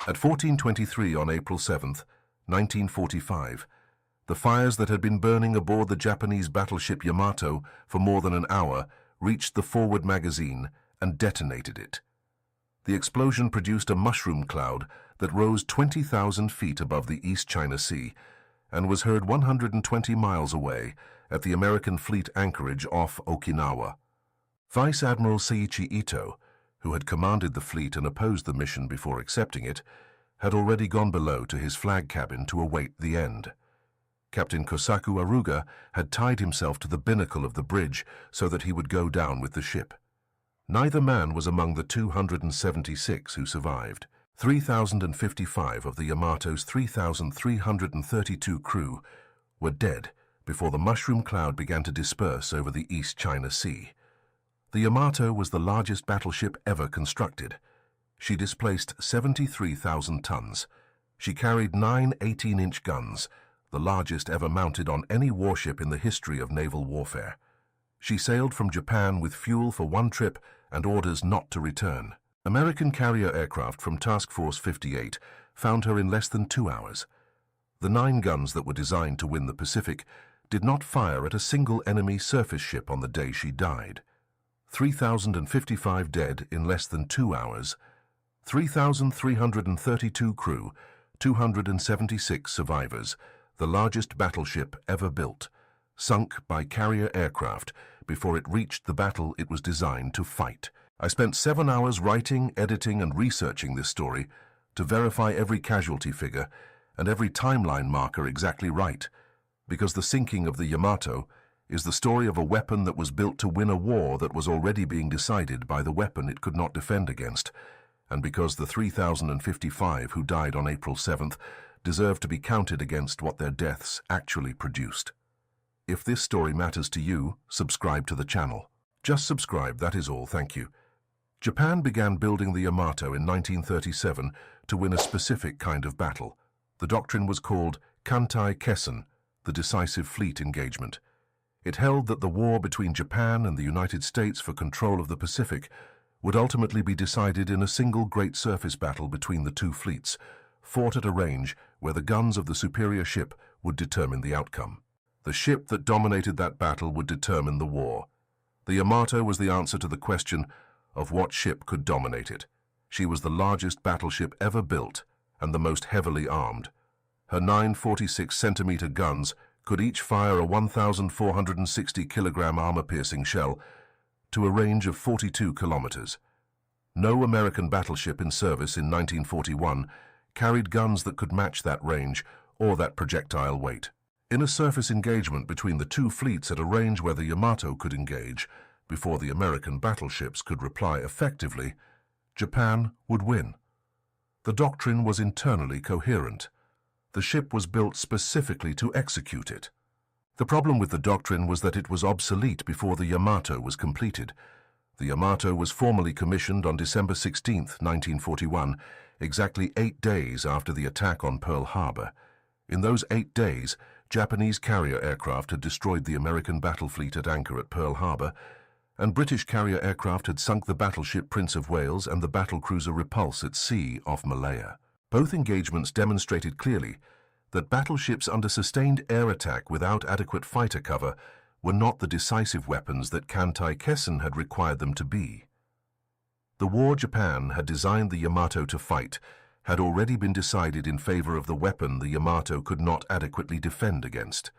At 14:23 on April 7th, 1945, the fires that had been burning aboard the Japanese battleship Yamato for more than an hour reached the forward magazine and detonated it. The explosion produced a mushroom cloud that rose 20,000 feet above the East China Sea and was heard 120 miles away at the American fleet anchorage off Okinawa. Vice Admiral Seiichi Ito, who had commanded the fleet and opposed the mission before accepting it, had already gone below to his flag cabin to await the end. Captain Kosaku Aruga had tied himself to the binnacle of the bridge so that he would go down with the ship. Neither man was among the 276 who survived. 3,055 of the Yamato's 3,332 crew were dead before the mushroom cloud began to disperse over the East China Sea. The Yamato was the largest battleship ever constructed. She displaced 73,000 tons. She carried 9 18-inch guns, the largest ever mounted on any warship in the history of naval warfare. She sailed from Japan with fuel for one trip and orders not to return. American carrier aircraft from Task Force 58 found her in less than 2 hours. The 9 guns that were designed to win the Pacific did not fire at a single enemy surface ship on the day she died. 3,055 dead in less than 2 hours. 3,332 crew, 276 survivors, the largest battleship ever built, sunk by carrier aircraft before it reached the battle it was designed to fight. I spent 7 hours writing, editing, and researching this story to verify every casualty figure and every timeline marker exactly right, because the sinking of the Yamato is the story of a weapon that was built to win a war that was already being decided by the weapon it could not defend against, and because the 3,055 who died on April 7th deserve to be counted against what their deaths actually produced. If this story matters to you, subscribe to the channel. Just subscribe, that is all, thank you. Japan began building the Yamato in 1937 to win a specific kind of battle. The doctrine was called Kantai Kessen, the decisive fleet engagement. It held that the war between Japan and the United States for control of the Pacific would ultimately be decided in a single great surface battle between the two fleets, fought at a range where the guns of the superior ship would determine the outcome. The ship that dominated that battle would determine the war. The Yamato was the answer to the question of what ship could dominate it. She was the largest battleship ever built and the most heavily armed. Her 9 46-centimeter guns could each fire a 1,460-kilogram armor-piercing shell to a range of 42 kilometers. No American battleship in service in 1941 carried guns that could match that range or that projectile weight. In a surface engagement between the two fleets at a range where the Yamato could engage, before the American battleships could reply effectively, Japan would win. The doctrine was internally coherent. The ship was built specifically to execute it. The problem with the doctrine was that it was obsolete before the Yamato was completed. The Yamato was formally commissioned on December 16, 1941, exactly 8 days after the attack on Pearl Harbor. In those 8 days, Japanese carrier aircraft had destroyed the American battle fleet at anchor at Pearl Harbor, and British carrier aircraft had sunk the battleship Prince of Wales and the battlecruiser Repulse at sea off Malaya. Both engagements demonstrated clearly that battleships under sustained air attack without adequate fighter cover were not the decisive weapons that Kantai Kessen had required them to be. The war Japan had designed the Yamato to fight had already been decided in favor of the weapon the Yamato could not adequately defend against.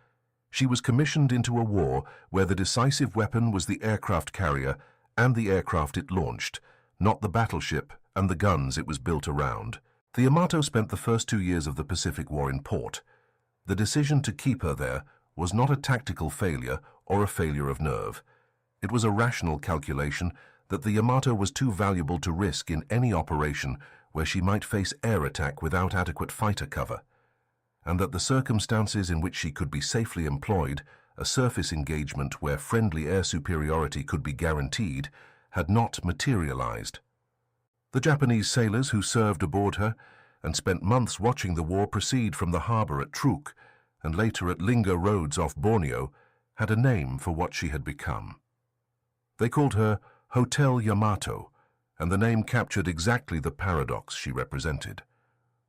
She was commissioned into a war where the decisive weapon was the aircraft carrier and the aircraft it launched, not the battleship and the guns it was built around. The Yamato spent the first 2 years of the Pacific War in port. The decision to keep her there was not a tactical failure or a failure of nerve. It was a rational calculation that the Yamato was too valuable to risk in any operation where she might face air attack without adequate fighter cover, and that the circumstances in which she could be safely employed, a surface engagement where friendly air superiority could be guaranteed, had not materialized. The Japanese sailors who served aboard her and spent months watching the war proceed from the harbor at Truk and later at Lingga Roads off Borneo had a name for what she had become. They called her Hotel Yamato, and the name captured exactly the paradox she represented.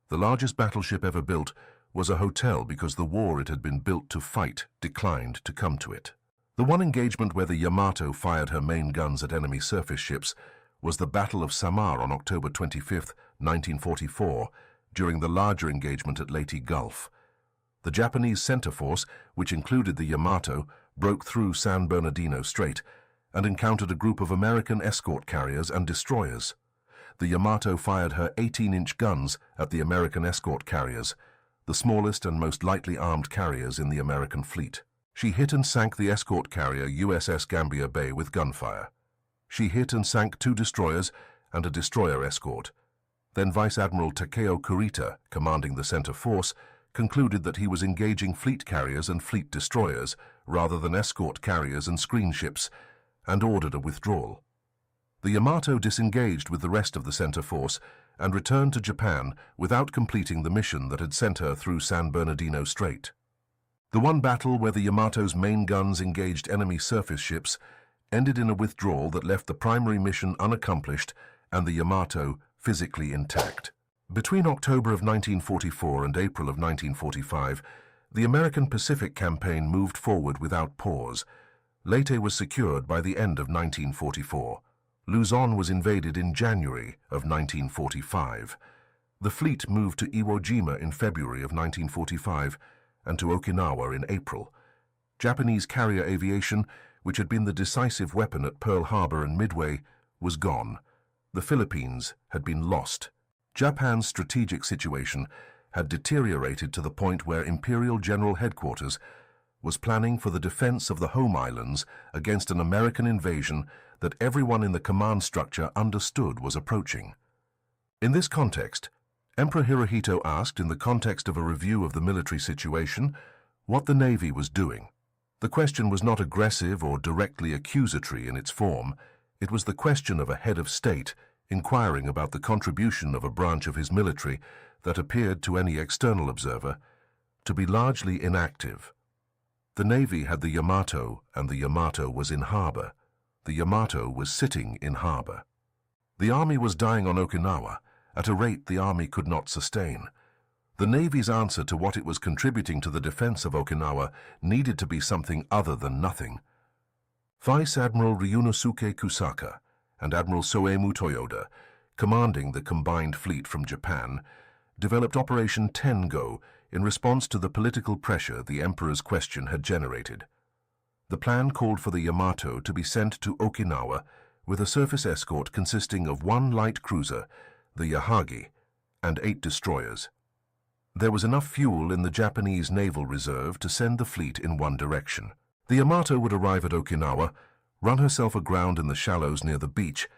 The largest battleship ever built was a hotel because the war it had been built to fight declined to come to it. The one engagement where the Yamato fired her main guns at enemy surface ships was the Battle of Samar on October 25, 1944, during the larger engagement at Leyte Gulf. The Japanese center force, which included the Yamato, broke through San Bernardino Strait and encountered a group of American escort carriers and destroyers. The Yamato fired her 18-inch guns at the American escort carriers, the smallest and most lightly armed carriers in the American fleet. She hit and sank the escort carrier USS Gambier Bay with gunfire. She hit and sank 2 destroyers and a destroyer escort. Then Vice Admiral Takeo Kurita, commanding the center force, concluded that he was engaging fleet carriers and fleet destroyers rather than escort carriers and screen ships, and ordered a withdrawal. The Yamato disengaged with the rest of the center force and returned to Japan without completing the mission that had sent her through San Bernardino Strait. The one battle where the Yamato's main guns engaged enemy surface ships ended in a withdrawal that left the primary mission unaccomplished and the Yamato physically intact. Between October of 1944 and April of 1945, the American Pacific campaign moved forward without pause. Leyte was secured by the end of 1944. Luzon was invaded in January of 1945. The fleet moved to Iwo Jima in February of 1945 and to Okinawa in April. Japanese carrier aviation, which had been the decisive weapon at Pearl Harbor and Midway, was gone. The Philippines had been lost. Japan's strategic situation had deteriorated to the point where Imperial General Headquarters was planning for the defense of the home islands against an American invasion that everyone in the command structure understood was approaching. In this context, Emperor Hirohito asked, in the context of a review of the military situation, what the Navy was doing. The question was not aggressive or directly accusatory in its form. It was the question of a head of state inquiring about the contribution of a branch of his military that appeared to any external observer to be largely inactive. The Navy had the Yamato, and the Yamato was in harbor. The Yamato was sitting in harbor. The Army was dying on Okinawa at a rate the Army could not sustain. The Navy's answer to what it was contributing to the defense of Okinawa needed to be something other than nothing. Vice Admiral Ryunosuke Kusaka and Admiral Soemu Toyoda, commanding the combined fleet from Japan, developed Operation Tengo in response to the political pressure the Emperor's question had generated. The plan called for the Yamato to be sent to Okinawa with a surface escort consisting of 1 light cruiser, the Yahagi, and 8 destroyers. There was enough fuel in the Japanese naval reserve to send the fleet in one direction. The Yamato would arrive at Okinawa, run herself aground in the shallows near the beach,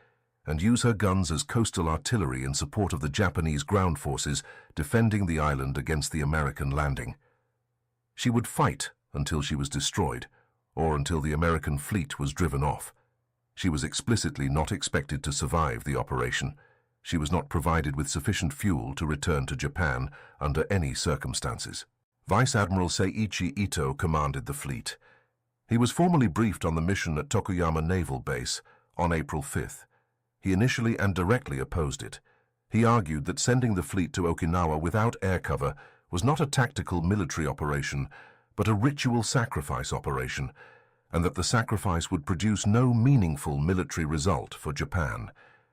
and use her guns as coastal artillery in support of the Japanese ground forces defending the island against the American landing. She would fight until she was destroyed, or until the American fleet was driven off. She was explicitly not expected to survive the operation. She was not provided with sufficient fuel to return to Japan under any circumstances. Vice Admiral Seiichi Ito commanded the fleet. He was formally briefed on the mission at Tokuyama Naval Base on April 5th. He initially and directly opposed it. He argued that sending the fleet to Okinawa without air cover was not a tactical military operation, but a ritual sacrifice operation, and that the sacrifice would produce no meaningful military result for Japan.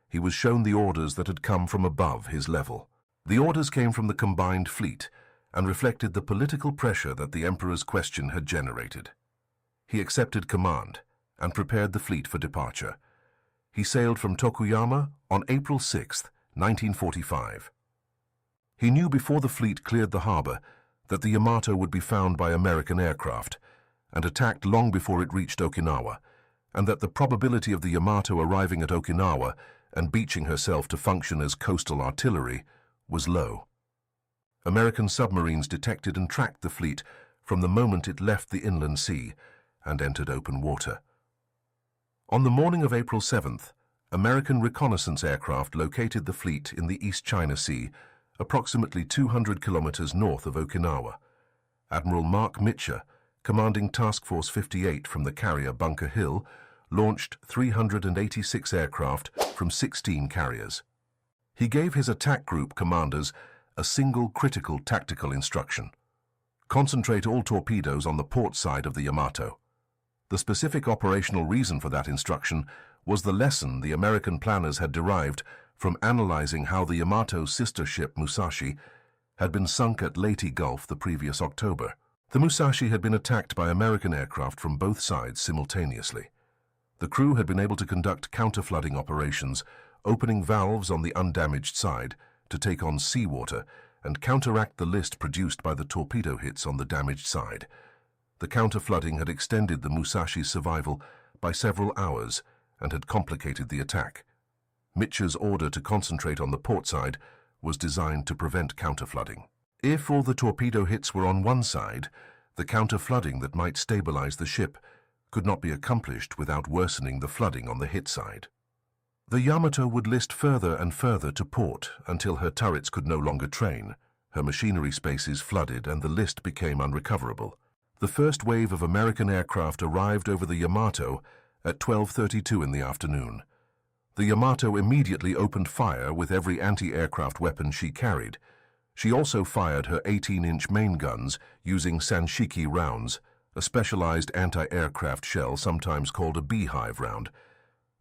He was shown the orders that had come from above his level. The orders came from the combined fleet and reflected the political pressure that the Emperor's question had generated. He accepted command and prepared the fleet for departure. He sailed from Tokuyama on April 6, 1945. He knew before the fleet cleared the harbor that the Yamato would be found by American aircraft and attacked long before it reached Okinawa, and that the probability of the Yamato arriving at Okinawa and beaching herself to function as coastal artillery was low. American submarines detected and tracked the fleet from the moment it left the inland sea and entered open water. On the morning of April 7th, American reconnaissance aircraft located the fleet in the East China Sea, approximately 200 kilometers north of Okinawa. Admiral Mark Mitcher, commanding Task Force 58 from the carrier Bunker Hill, launched 386 aircraft from 16 carriers. He gave his attack group commanders a single critical tactical instruction. Concentrate all torpedoes on the port side of the Yamato. The specific operational reason for that instruction was the lesson the American planners had derived from analyzing how the Yamato's sister ship Musashi had been sunk at Leyte Gulf the previous October. The Musashi had been attacked by American aircraft from both sides simultaneously. The crew had been able to conduct counter-flooding operations, opening valves on the undamaged side to take on seawater and counteract the list produced by the torpedo hits on the damaged side. The counter-flooding had extended the Musashi's survival by several hours and had complicated the attack. Mitchell's order to concentrate on the port side was designed to prevent counter-flooding. If all the torpedo hits were on one side, the counter-flooding that might stabilize the ship could not be accomplished without worsening the flooding on the hit side. The Yamato would list further and further to port until her turrets could no longer train, her machinery spaces flooded, and the list became unrecoverable. The first wave of American aircraft arrived over the Yamato at 12:32 in the afternoon. The Yamato immediately opened fire with every anti-aircraft weapon she carried. She also fired her 18-inch main guns using Sanshiki rounds, a specialized anti-aircraft shell sometimes called a beehive round,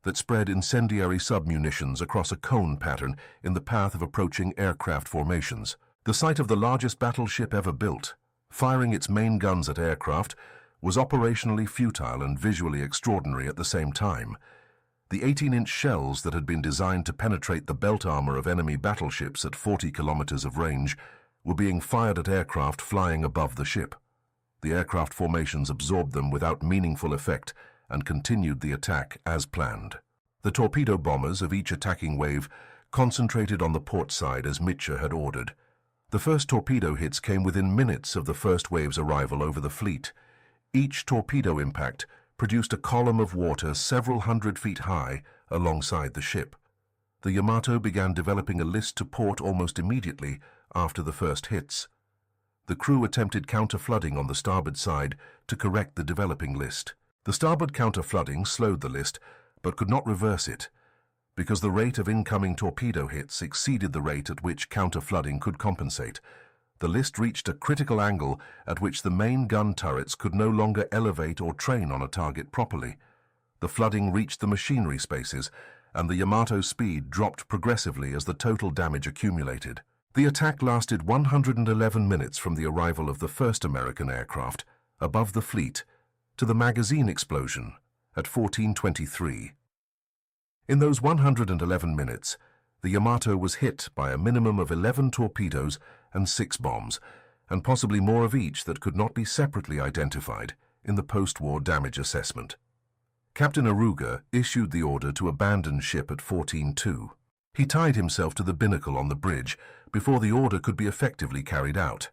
that spread incendiary submunitions across a cone pattern in the path of approaching aircraft formations. The sight of the largest battleship ever built, firing its main guns at aircraft, was operationally futile and visually extraordinary at the same time. The 18-inch shells that had been designed to penetrate the belt armor of enemy battleships at 40 kilometers of range were being fired at aircraft flying above the ship. The aircraft formations absorbed them without meaningful effect and continued the attack as planned. The torpedo bombers of each attacking wave concentrated on the port side as Mitchell had ordered. The first torpedo hits came within minutes of the first wave's arrival over the fleet. Each torpedo impact produced a column of water several hundred feet high alongside the ship. The Yamato began developing a list to port almost immediately after the first hits. The crew attempted counter-flooding on the starboard side to correct the developing list. The starboard counter-flooding slowed the list, but could not reverse it, because the rate of incoming torpedo hits exceeded the rate at which counter-flooding could compensate. The list reached a critical angle at which the main gun turrets could no longer elevate or train on a target properly. The flooding reached the machinery spaces, and the Yamato's speed dropped progressively as the total damage accumulated. The attack lasted 111 minutes from the arrival of the first American aircraft above the fleet to the magazine explosion at 14:23. In those 111 minutes, the Yamato was hit by a minimum of 11 torpedoes and 6 bombs, and possibly more of each that could not be separately identified in the post-war damage assessment. Captain Aruga issued the order to abandon ship at 14:02. He tied himself to the binnacle on the bridge before the order could be effectively carried out.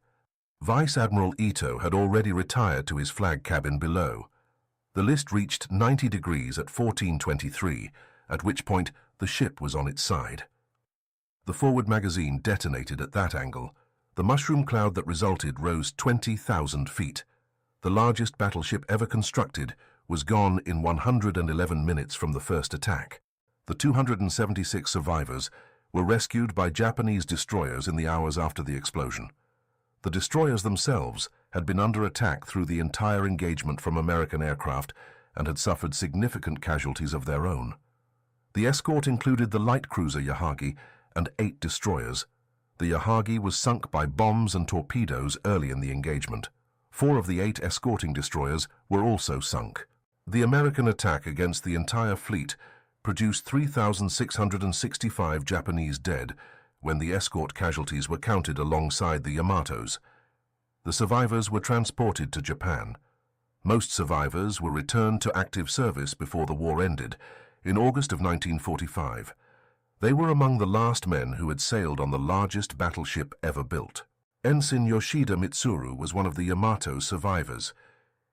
Vice Admiral Ito had already retired to his flag cabin below. The list reached 90 degrees at 14:23, at which point the ship was on its side. The forward magazine detonated at that angle. The mushroom cloud that resulted rose 20,000 feet. The largest battleship ever constructed was gone in 111 minutes from the first attack. The 276 survivors were rescued by Japanese destroyers in the hours after the explosion. The destroyers themselves had been under attack through the entire engagement from American aircraft and had suffered significant casualties of their own. The escort included the light cruiser Yahagi and 8 destroyers. The Yahagi was sunk by bombs and torpedoes early in the engagement. 4 of the 8 escorting destroyers were also sunk. The American attack against the entire fleet produced 3,665 Japanese dead when the escort casualties were counted alongside the Yamatos. The survivors were transported to Japan. Most survivors were returned to active service before the war ended, in August of 1945. They were among the last men who had sailed on the largest battleship ever built. Ensign Yoshida Mitsuru was one of the Yamato's survivors.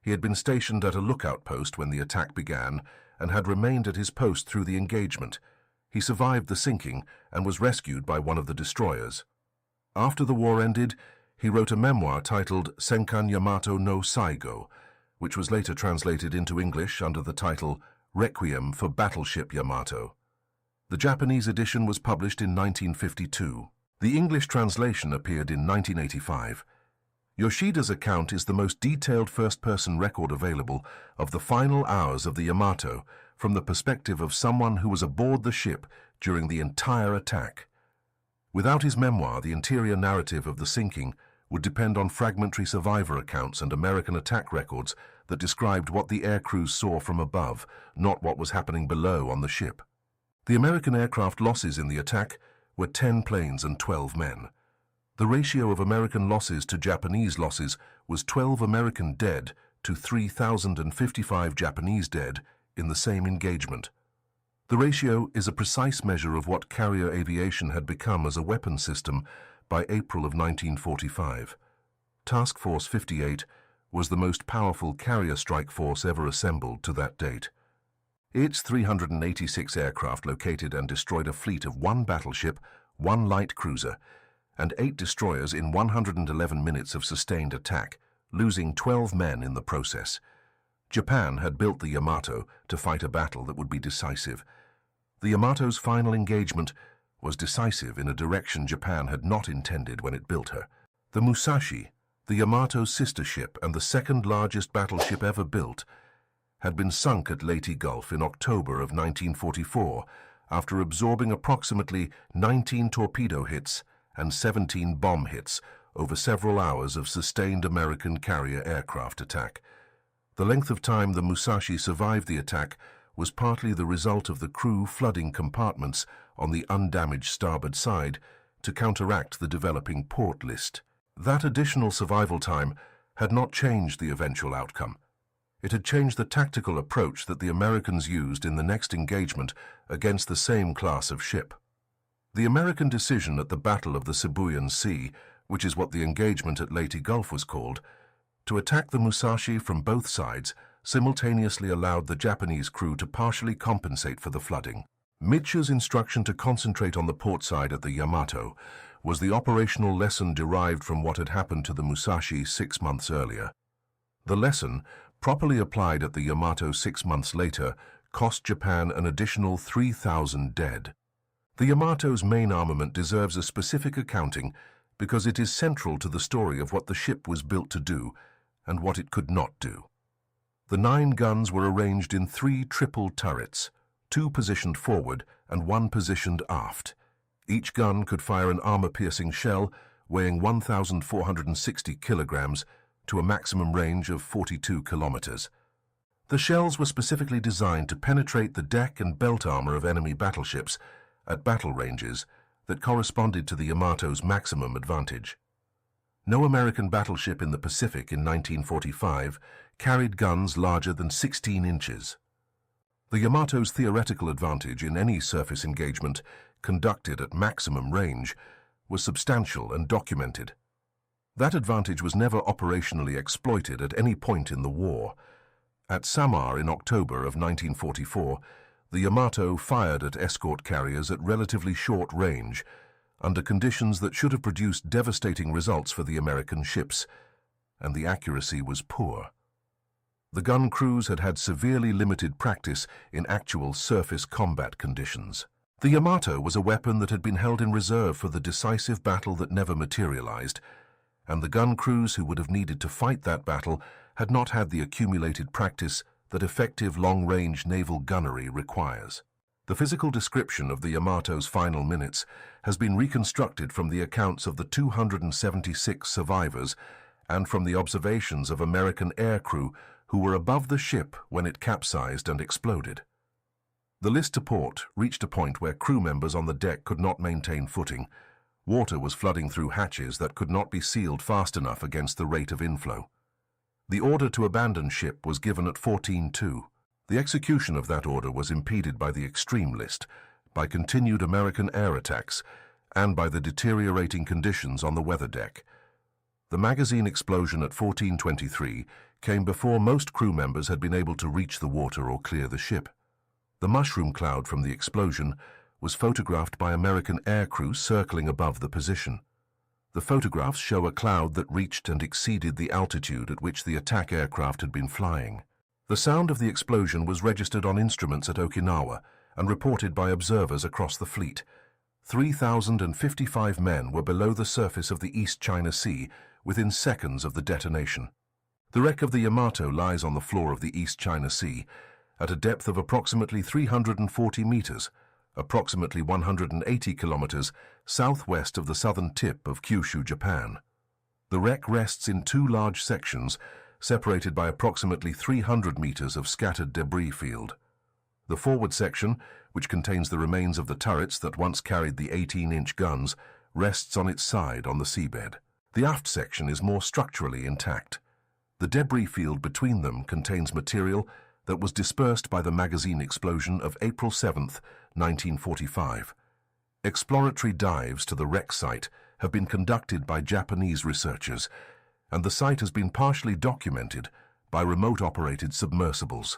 He had been stationed at a lookout post when the attack began and had remained at his post through the engagement. He survived the sinking and was rescued by one of the destroyers. After the war ended, he wrote a memoir titled Senkan Yamato no Saigo, which was later translated into English under the title Requiem for Battleship Yamato. The Japanese edition was published in 1952. The English translation appeared in 1985. Yoshida's account is the most detailed first-person record available of the final hours of the Yamato from the perspective of someone who was aboard the ship during the entire attack. Without his memoir, the interior narrative of the sinking would depend on fragmentary survivor accounts and American attack records that described what the air crews saw from above, not what was happening below on the ship. The American aircraft losses in the attack were 10 planes and 12 men. The ratio of American losses to Japanese losses was 12 American dead to 3,055 Japanese dead in the same engagement. The ratio is a precise measure of what carrier aviation had become as a weapon system by April of 1945. Task Force 58 was the most powerful carrier strike force ever assembled to that date. Its 386 aircraft located and destroyed a fleet of 1 battleship, 1 light cruiser, and 8 destroyers in 111 minutes of sustained attack, losing 12 men in the process. Japan had built the Yamato to fight a battle that would be decisive. The Yamato's final engagement was decisive in a direction Japan had not intended when it built her. The Musashi, the Yamato's sister ship and the second largest battleship ever built, had been sunk at Leyte Gulf in October of 1944 after absorbing approximately 19 torpedo hits and 17 bomb hits over several hours of sustained American carrier aircraft attack. The length of time the Musashi survived the attack was partly the result of the crew flooding compartments on the undamaged starboard side to counteract the developing port list. That additional survival time had not changed the eventual outcome. It had changed the tactical approach that the Americans used in the next engagement against the same class of ship. The American decision at the Battle of the Sibuyan Sea, which is what the engagement at Leyte Gulf was called, to attack the Musashi from both sides simultaneously allowed the Japanese crew to partially compensate for the flooding. Mitchell's instruction to concentrate on the port side at the Yamato was the operational lesson derived from what had happened to the Musashi 6 months earlier. The lesson, properly applied at the Yamato 6 months later, cost Japan an additional 3,000 dead. The Yamato's main armament deserves a specific accounting because it is central to the story of what the ship was built to do and what it could not do. The 9 guns were arranged in 3 triple turrets, 2 positioned forward and 1 positioned aft. Each gun could fire an armor-piercing shell weighing 1,460 kilograms to a maximum range of 42 kilometers. The shells were specifically designed to penetrate the deck and belt armor of enemy battleships at battle ranges that corresponded to the Yamato's maximum advantage. No American battleship in the Pacific in 1945 carried guns larger than 16 inches. The Yamato's theoretical advantage in any surface engagement conducted at maximum range was substantial and documented. That advantage was never operationally exploited at any point in the war. At Samar in October of 1944, the Yamato fired at escort carriers at relatively short range, under conditions that should have produced devastating results for the American ships, and the accuracy was poor. The gun crews had had severely limited practice in actual surface combat conditions. The Yamato was a weapon that had been held in reserve for the decisive battle that never materialized, and the gun crews who would have needed to fight that battle had not had the accumulated practice that effective long-range naval gunnery requires. The physical description of the Yamato's final minutes has been reconstructed from the accounts of the 276 survivors and from the observations of American aircrew who were above the ship when it capsized and exploded. The list to port reached a point where crew members on the deck could not maintain footing. Water was flooding through hatches that could not be sealed fast enough against the rate of inflow. The order to abandon ship was given at 14:02. The execution of that order was impeded by the extreme list, by continued American air attacks, and by the deteriorating conditions on the weather deck. The magazine explosion at 14:23 came before most crew members had been able to reach the water or clear the ship. The mushroom cloud from the explosion was photographed by American aircrew circling above the position. The photographs show a cloud that reached and exceeded the altitude at which the attack aircraft had been flying. The sound of the explosion was registered on instruments at Okinawa and reported by observers across the fleet. 3,055 men were below the surface of the East China Sea within seconds of the detonation. The wreck of the Yamato lies on the floor of the East China Sea at a depth of approximately 340 meters, approximately 180 kilometers southwest of the southern tip of Kyushu, Japan. The wreck rests in two large sections, separated by approximately 300 meters of scattered debris field. The forward section, which contains the remains of the turrets that once carried the 18-inch guns, rests on its side on the seabed. The aft section is more structurally intact. The debris field between them contains material that was dispersed by the magazine explosion of April 7, 1945. Exploratory dives to the wreck site have been conducted by Japanese researchers, and the site has been partially documented by remote-operated submersibles.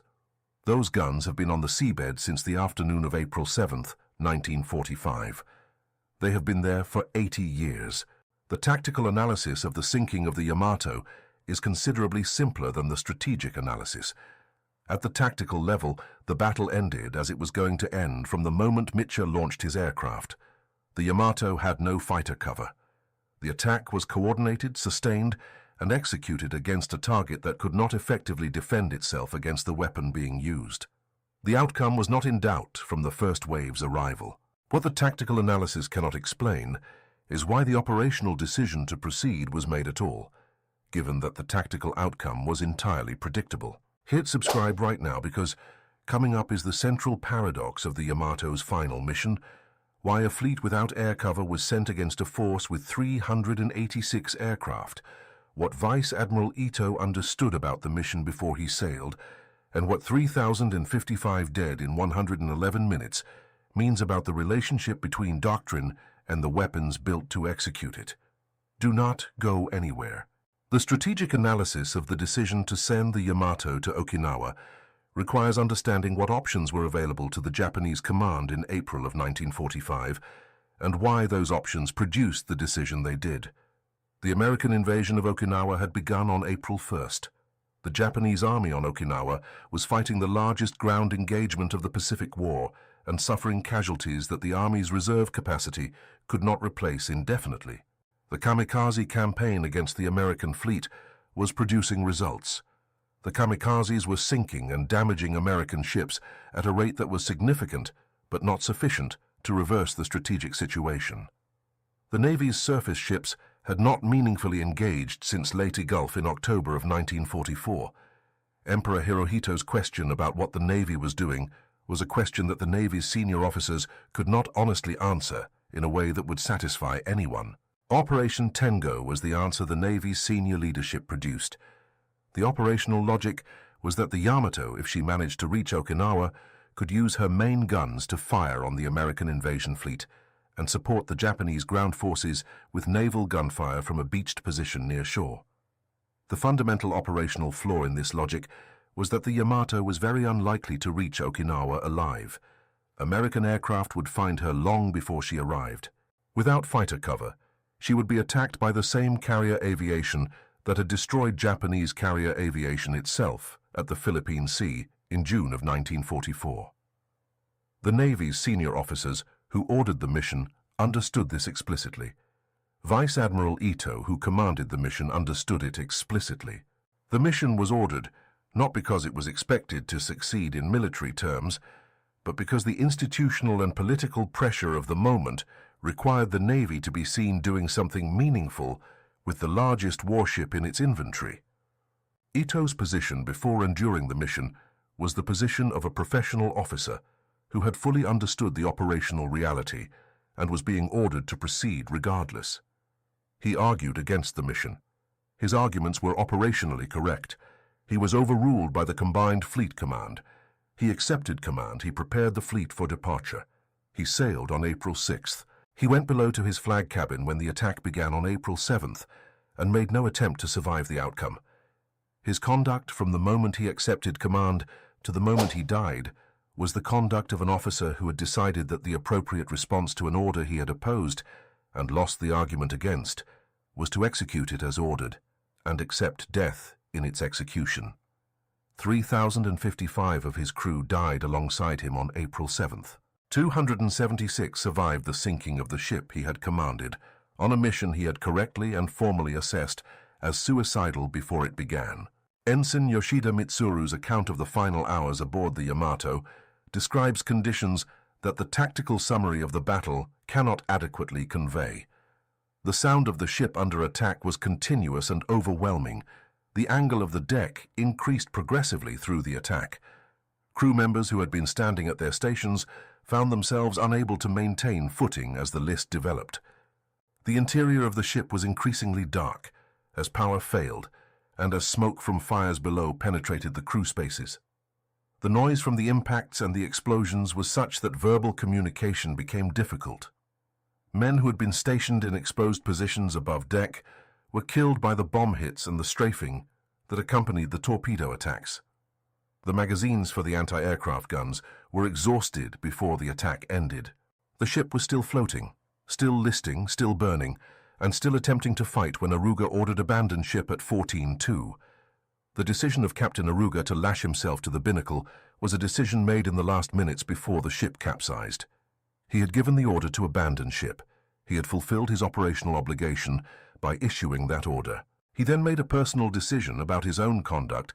Those guns have been on the seabed since the afternoon of April 7, 1945. They have been there for 80 years. The tactical analysis of the sinking of the Yamato is considerably simpler than the strategic analysis. At the tactical level, the battle ended as it was going to end from the moment Mitchell launched his aircraft. The Yamato had no fighter cover. The attack was coordinated, sustained, and executed against a target that could not effectively defend itself against the weapon being used. The outcome was not in doubt from the first wave's arrival. What the tactical analysis cannot explain is why the operational decision to proceed was made at all, given that the tactical outcome was entirely predictable. Hit subscribe right now, because coming up is the central paradox of the Yamato's final mission: why a fleet without air cover was sent against a force with 386 aircraft, what Vice Admiral Ito understood about the mission before he sailed, and what 3,055 dead in 111 minutes means about the relationship between doctrine and the weapons built to execute it. Do not go anywhere. The strategic analysis of the decision to send the Yamato to Okinawa requires understanding what options were available to the Japanese command in April of 1945 and why those options produced the decision they did. The American invasion of Okinawa had begun on April 1st. The Japanese army on Okinawa was fighting the largest ground engagement of the Pacific War and suffering casualties that the Army's reserve capacity could not replace indefinitely. The kamikaze campaign against the American fleet was producing results. The kamikazes were sinking and damaging American ships at a rate that was significant but not sufficient to reverse the strategic situation. The Navy's surface ships had not meaningfully engaged since Leyte Gulf in October of 1944. Emperor Hirohito's question about what the Navy was doing was a question that the Navy's senior officers could not honestly answer in a way that would satisfy anyone. Operation Tengo was the answer the Navy's senior leadership produced. The operational logic was that the Yamato, if she managed to reach Okinawa, could use her main guns to fire on the American invasion fleet and support the Japanese ground forces with naval gunfire from a beached position near shore. The fundamental operational flaw in this logic was that the Yamato was very unlikely to reach Okinawa alive. American aircraft would find her long before she arrived. Without fighter cover, she would be attacked by the same carrier aviation that had destroyed Japanese carrier aviation itself at the Philippine Sea in June of 1944. The Navy's senior officers who ordered the mission understood this explicitly. Vice Admiral Ito, who commanded the mission, understood it explicitly. The mission was ordered not because it was expected to succeed in military terms, but because the institutional and political pressure of the moment required the Navy to be seen doing something meaningful with the largest warship in its inventory. Ito's position before and during the mission was the position of a professional officer who had fully understood the operational reality and was being ordered to proceed regardless. He argued against the mission. His arguments were operationally correct. He was overruled by the Combined Fleet Command. He accepted command. He prepared the fleet for departure. He sailed on April 6th. He went below to his flag cabin when the attack began on April 7th and made no attempt to survive the outcome. His conduct from the moment he accepted command to the moment he died was the conduct of an officer who had decided that the appropriate response to an order he had opposed and lost the argument against was to execute it as ordered and accept death in its execution. 3,055 of his crew died alongside him on April 7th. 276 survived the sinking of the ship he had commanded on a mission he had correctly and formally assessed as suicidal before it began. Ensign Yoshida Mitsuru's account of the final hours aboard the Yamato describes conditions that the tactical summary of the battle cannot adequately convey. The sound of the ship under attack was continuous and overwhelming. The angle of the deck increased progressively through the attack. Crew members who had been standing at their stations found themselves unable to maintain footing as the list developed. The interior of the ship was increasingly dark as power failed and as smoke from fires below penetrated the crew spaces. The noise from the impacts and the explosions was such that verbal communication became difficult. Men who had been stationed in exposed positions above deck were killed by the bomb hits and the strafing that accompanied the torpedo attacks. The magazines for the anti-aircraft guns were exhausted before the attack ended. The ship was still floating, still listing, still burning, and still attempting to fight when Aruga ordered abandon ship at 14:2. The decision of Captain Aruga to lash himself to the binnacle was a decision made in the last minutes before the ship capsized. He had given the order to abandon ship. He had fulfilled his operational obligation by issuing that order. He then made a personal decision about his own conduct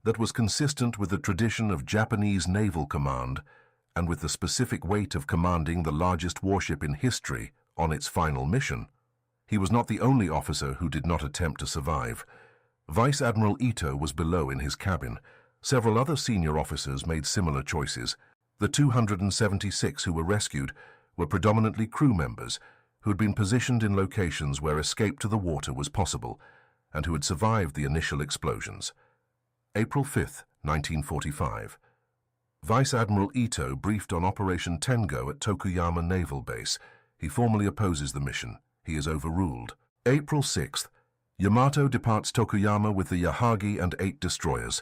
that was consistent with the tradition of Japanese naval command and with the specific weight of commanding the largest warship in history on its final mission. He was not the only officer who did not attempt to survive. Vice Admiral Ito was below in his cabin. Several other senior officers made similar choices. The 276 who were rescued were predominantly crew members who had been positioned in locations where escape to the water was possible and who had survived the initial explosions. April 5, 1945. Vice Admiral Ito briefed on Operation Tengo at Tokuyama Naval Base. He formally opposes the mission. He is overruled. April 6th. Yamato departs Tokuyama with the Yahagi and 8 destroyers.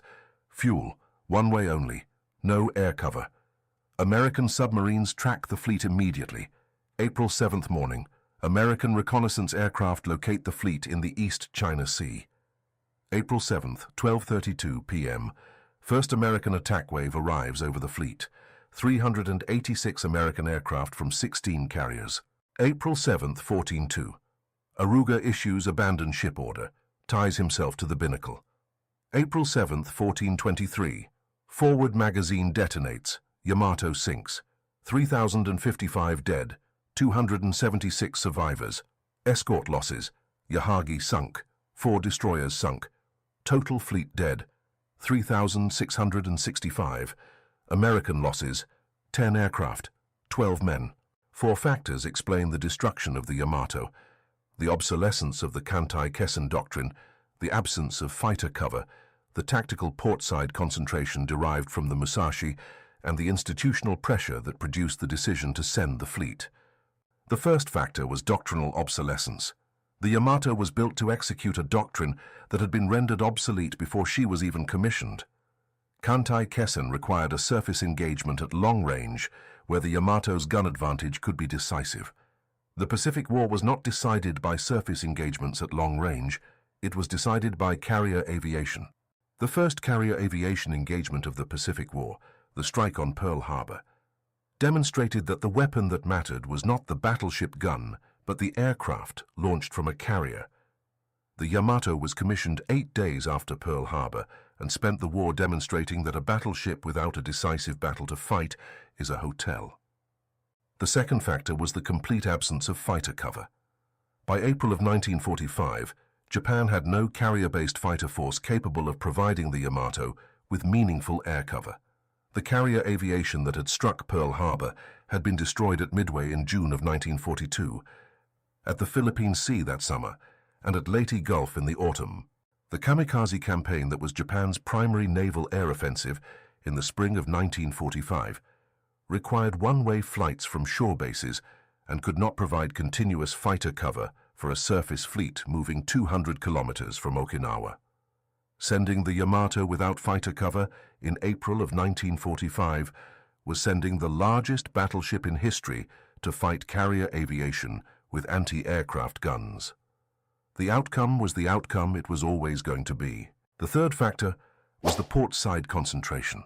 Fuel, one way only. No air cover. American submarines track the fleet immediately. April 7th morning. American reconnaissance aircraft locate the fleet in the East China Sea. April 7th, 12:32 p.m. First American attack wave arrives over the fleet. 386 American aircraft from 16 carriers. April 7th, 14:02. Aruga issues abandon ship order, ties himself to the binnacle. April 7th, 14:23. Forward magazine detonates. Yamato sinks. 3,055 dead. 276 survivors. Escort losses. Yahagi sunk. 4 destroyers sunk. Total fleet dead. 3,665. American losses. 10 aircraft. 12 men. 4 factors explain the destruction of the Yamato. The obsolescence of the Kantai-Kessen doctrine, the absence of fighter cover, the tactical portside concentration derived from the Musashi, and the institutional pressure that produced the decision to send the fleet. The first factor was doctrinal obsolescence. The Yamato was built to execute a doctrine that had been rendered obsolete before she was even commissioned. Kantai-Kessen required a surface engagement at long range where the Yamato's gun advantage could be decisive. The Pacific War was not decided by surface engagements at long range, it was decided by carrier aviation. The first carrier aviation engagement of the Pacific War, the strike on Pearl Harbor, demonstrated that the weapon that mattered was not the battleship gun, but the aircraft launched from a carrier. The Yamato was commissioned 8 days after Pearl Harbor and spent the war demonstrating that a battleship without a decisive battle to fight is a hotel. The second factor was the complete absence of fighter cover. By April of 1945, Japan had no carrier-based fighter force capable of providing the Yamato with meaningful air cover. The carrier aviation that had struck Pearl Harbor had been destroyed at Midway in June of 1942, at the Philippine Sea that summer, and at Leyte Gulf in the autumn. The kamikaze campaign that was Japan's primary naval air offensive in the spring of 1945 required one-way flights from shore bases and could not provide continuous fighter cover for a surface fleet moving 200 kilometers from Okinawa. Sending the Yamato without fighter cover in April of 1945 was sending the largest battleship in history to fight carrier aviation with anti-aircraft guns. The outcome was the outcome it was always going to be. The third factor was the port side concentration.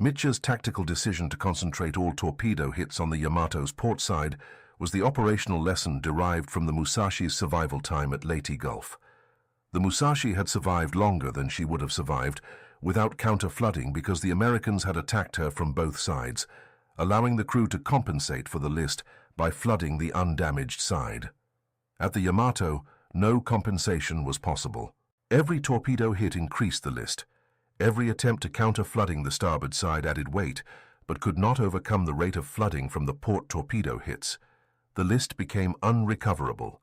Mitchell's tactical decision to concentrate all torpedo hits on the Yamato's port side was the operational lesson derived from the Musashi's survival time at Leyte Gulf. The Musashi had survived longer than she would have survived without counter-flooding because the Americans had attacked her from both sides, allowing the crew to compensate for the list by flooding the undamaged side. At the Yamato, no compensation was possible. Every torpedo hit increased the list. Every attempt to counter-flooding the starboard side added weight, but could not overcome the rate of flooding from the port torpedo hits. The list became unrecoverable.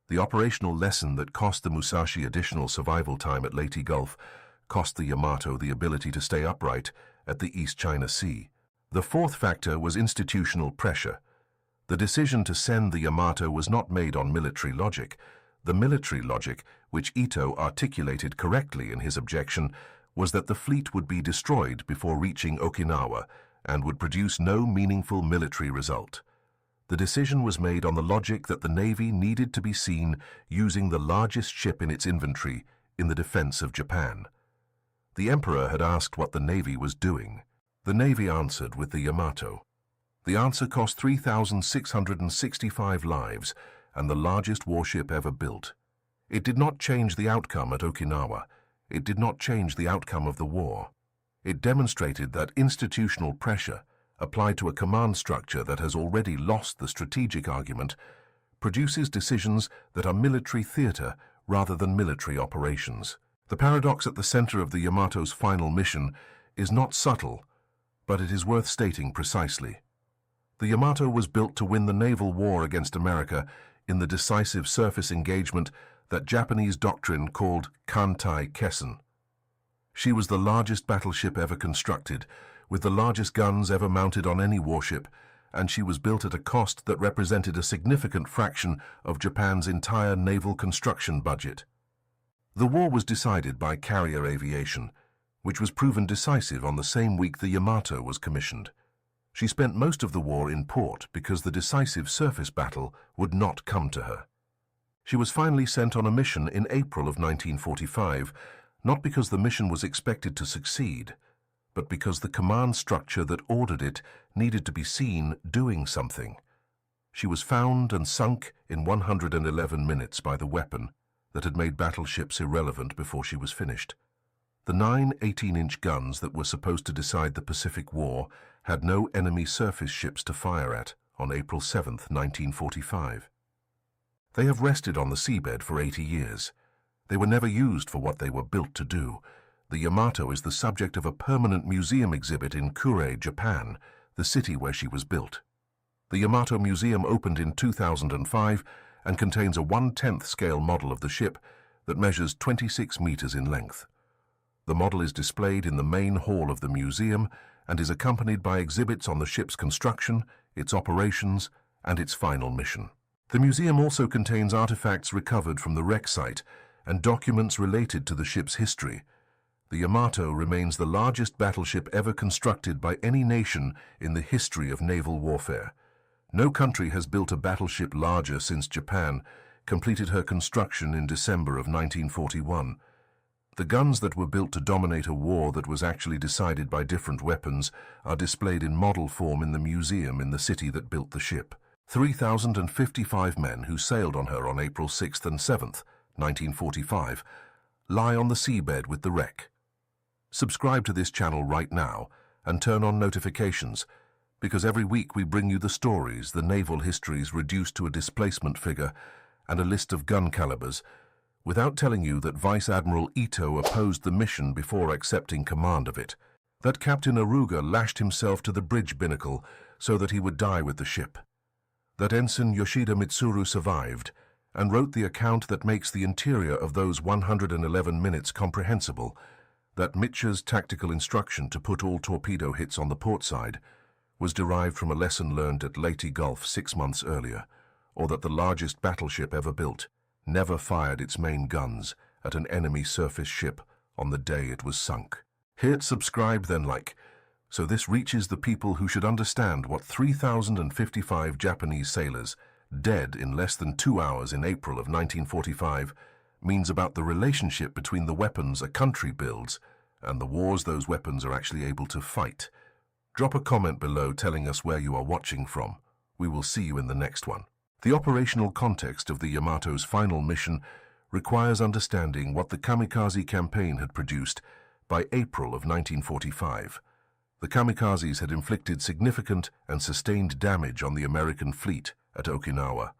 The operational lesson that cost the Musashi additional survival time at Leyte Gulf cost the Yamato the ability to stay upright at the East China Sea. The fourth factor was institutional pressure. The decision to send the Yamato was not made on military logic. The military logic, which Ito articulated correctly in his objection, was that the fleet would be destroyed before reaching Okinawa and would produce no meaningful military result. The decision was made on the logic that the Navy needed to be seen using the largest ship in its inventory in the defense of Japan. The Emperor had asked what the Navy was doing. The Navy answered with the Yamato. The answer cost 3,665 lives and the largest warship ever built. It did not change the outcome at Okinawa. It did not change the outcome of the war. It demonstrated that institutional pressure, applied to a command structure that has already lost the strategic argument, produces decisions that are military theater rather than military operations. The paradox at the center of the Yamato's final mission is not subtle, but it is worth stating precisely. The Yamato was built to win the naval war against America in the decisive surface engagement that Japanese doctrine called Kantai Kessen. She was the largest battleship ever constructed, with the largest guns ever mounted on any warship, and she was built at a cost that represented a significant fraction of Japan's entire naval construction budget. The war was decided by carrier aviation, which was proven decisive on the same week the Yamato was commissioned. She spent most of the war in port because the decisive surface battle would not come to her. She was finally sent on a mission in April of 1945, not because the mission was expected to succeed, but because the command structure that ordered it needed to be seen doing something. She was found and sunk in 111 minutes by the weapon that had made battleships irrelevant before she was finished. The 9 18-inch guns that were supposed to decide the Pacific War had no enemy surface ships to fire at on April 7, 1945. They have rested on the seabed for 80 years. They were never used for what they were built to do. The Yamato is the subject of a permanent museum exhibit in Kure, Japan, the city where she was built. The Yamato Museum opened in 2005 and contains a 1/10 scale model of the ship that measures 26 meters in length. The model is displayed in the main hall of the museum and is accompanied by exhibits on the ship's construction, its operations, and its final mission. The museum also contains artifacts recovered from the wreck site and documents related to the ship's history. The Yamato remains the largest battleship ever constructed by any nation in the history of naval warfare. No country has built a battleship larger since Japan completed her construction in December of 1941. The guns that were built to dominate a war that was actually decided by different weapons are displayed in model form in the museum in the city that built the ship. 3,055 men who sailed on her on April 6th and 7th, 1945, lie on the seabed with the wreck. Subscribe to this channel right now and turn on notifications, because every week we bring you the stories, the naval histories reduced to a displacement figure, and a list of gun calibers, without telling you that Vice Admiral Ito opposed the mission before accepting command of it, that Captain Aruga lashed himself to the bridge binnacle so that he would die with the ship, that Ensign Yoshida Mitsuru survived and wrote the account that makes the interior of those 111 minutes comprehensible, that Mitchell's tactical instruction to put all torpedo hits on the port side was derived from a lesson learned at Leyte Gulf 6 months earlier, or that the largest battleship ever built never fired its main guns at an enemy surface ship on the day it was sunk. Hit subscribe, then like, so this reaches the people who should understand what 3,055 Japanese sailors dead in less than 2 hours in April of 1945 means about the relationship between the weapons a country builds and the wars those weapons are actually able to fight. Drop a comment below telling us where you are watching from. We will see you in the next one. The operational context of the Yamato's final mission requires understanding what the kamikaze campaign had produced by April of 1945. The kamikazes had inflicted significant and sustained damage on the American fleet at Okinawa.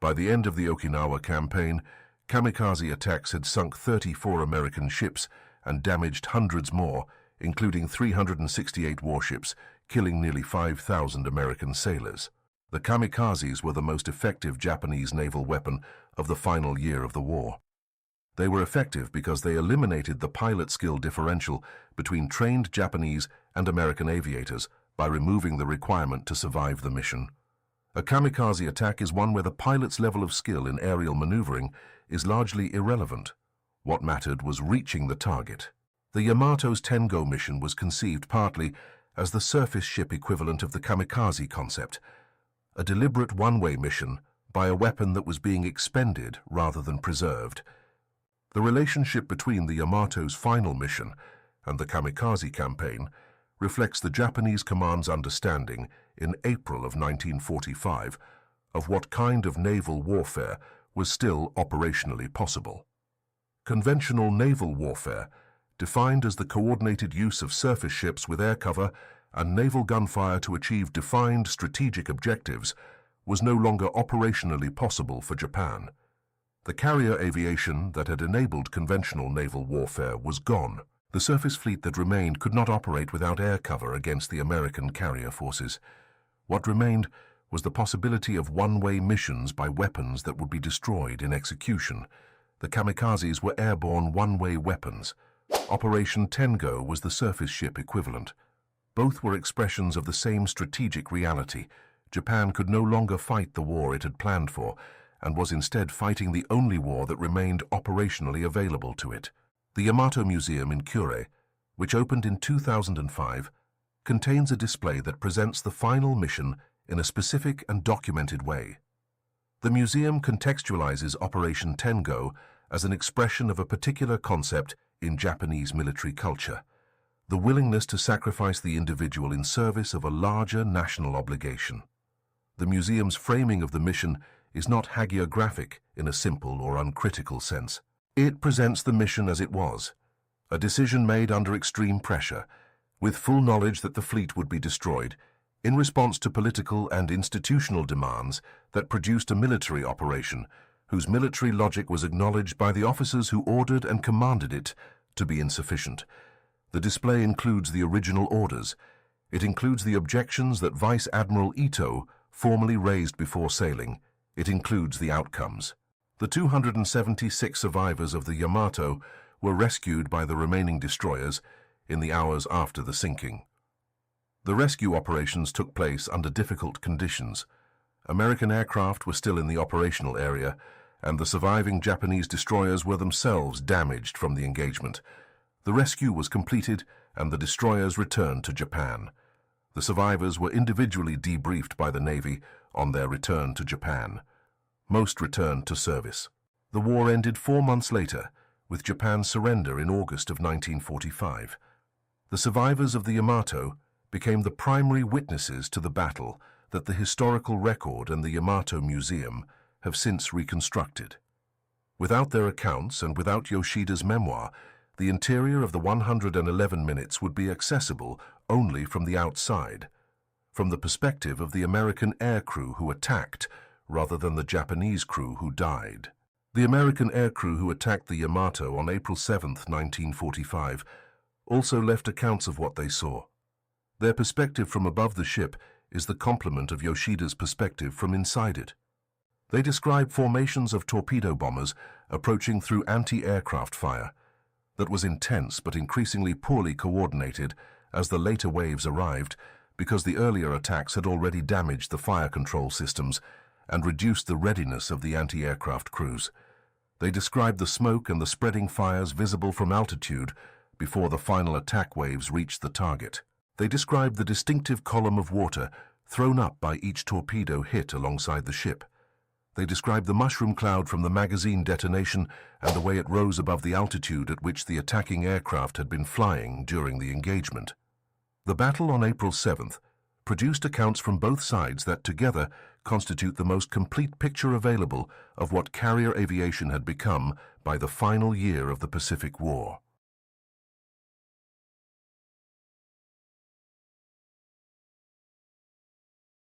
By the end of the Okinawa campaign, kamikaze attacks had sunk 34 American ships and damaged hundreds more, including 368 warships, killing nearly 5,000 American sailors. The kamikazes were the most effective Japanese naval weapon of the final year of the war. They were effective because they eliminated the pilot skill differential between trained Japanese and American aviators by removing the requirement to survive the mission. A kamikaze attack is one where the pilot's level of skill in aerial maneuvering is largely irrelevant. What mattered was reaching the target. The Yamato's Tengo mission was conceived partly as the surface ship equivalent of the kamikaze concept, a deliberate one-way mission by a weapon that was being expended rather than preserved. The relationship between the Yamato's final mission and the kamikaze campaign reflects the Japanese command's understanding in April of 1945 of what kind of naval warfare was still operationally possible. Conventional naval warfare, defined as the coordinated use of surface ships with air cover and naval gunfire to achieve defined strategic objectives, was no longer operationally possible for Japan. The carrier aviation that had enabled conventional naval warfare was gone. The surface fleet that remained could not operate without air cover against the American carrier forces. What remained was the possibility of one-way missions by weapons that would be destroyed in execution. The kamikazes were airborne one-way weapons. Operation Tengo was the surface ship equivalent. Both were expressions of the same strategic reality. Japan could no longer fight the war it had planned for, and was instead fighting the only war that remained operationally available to it. The Yamato Museum in Kure, which opened in 2005, contains a display that presents the final mission in a specific and documented way. The museum contextualizes Operation Tengo as an expression of a particular concept in Japanese military culture, the willingness to sacrifice the individual in service of a larger national obligation. The museum's framing of the mission is not hagiographic in a simple or uncritical sense. It presents the mission as it was, a decision made under extreme pressure, with full knowledge that the fleet would be destroyed, in response to political and institutional demands that produced a military operation whose military logic was acknowledged by the officers who ordered and commanded it to be insufficient. The display includes the original orders. It includes the objections that Vice Admiral Ito formally raised before sailing. It includes the outcomes. The 276 survivors of the Yamato were rescued by the remaining destroyers in the hours after the sinking. The rescue operations took place under difficult conditions. American aircraft were still in the operational area, and the surviving Japanese destroyers were themselves damaged from the engagement. The rescue was completed, and the destroyers returned to Japan. The survivors were individually debriefed by the Navy on their return to Japan. Most returned to service. The war ended 4 months later, with Japan's surrender in August of 1945. The survivors of the Yamato became the primary witnesses to the battle that the historical record and the Yamato Museum have since reconstructed. Without their accounts and without Yoshida's memoir, the interior of the 111 minutes would be accessible only from the outside, from the perspective of the American aircrew who attacked, rather than the Japanese crew who died. The American aircrew who attacked the Yamato on April 7, 1945, also left accounts of what they saw. Their perspective from above the ship is the complement of Yoshida's perspective from inside it. They describe formations of torpedo bombers approaching through anti-aircraft fire that was intense but increasingly poorly coordinated as the later waves arrived, because the earlier attacks had already damaged the fire control systems and reduced the readiness of the anti-aircraft crews. They described the smoke and the spreading fires visible from altitude before the final attack waves reached the target. They described the distinctive column of water thrown up by each torpedo hit alongside the ship. They described the mushroom cloud from the magazine detonation and the way it rose above the altitude at which the attacking aircraft had been flying during the engagement. The battle on April 7th produced accounts from both sides that together constitute the most complete picture available of what carrier aviation had become by the final year of the Pacific War.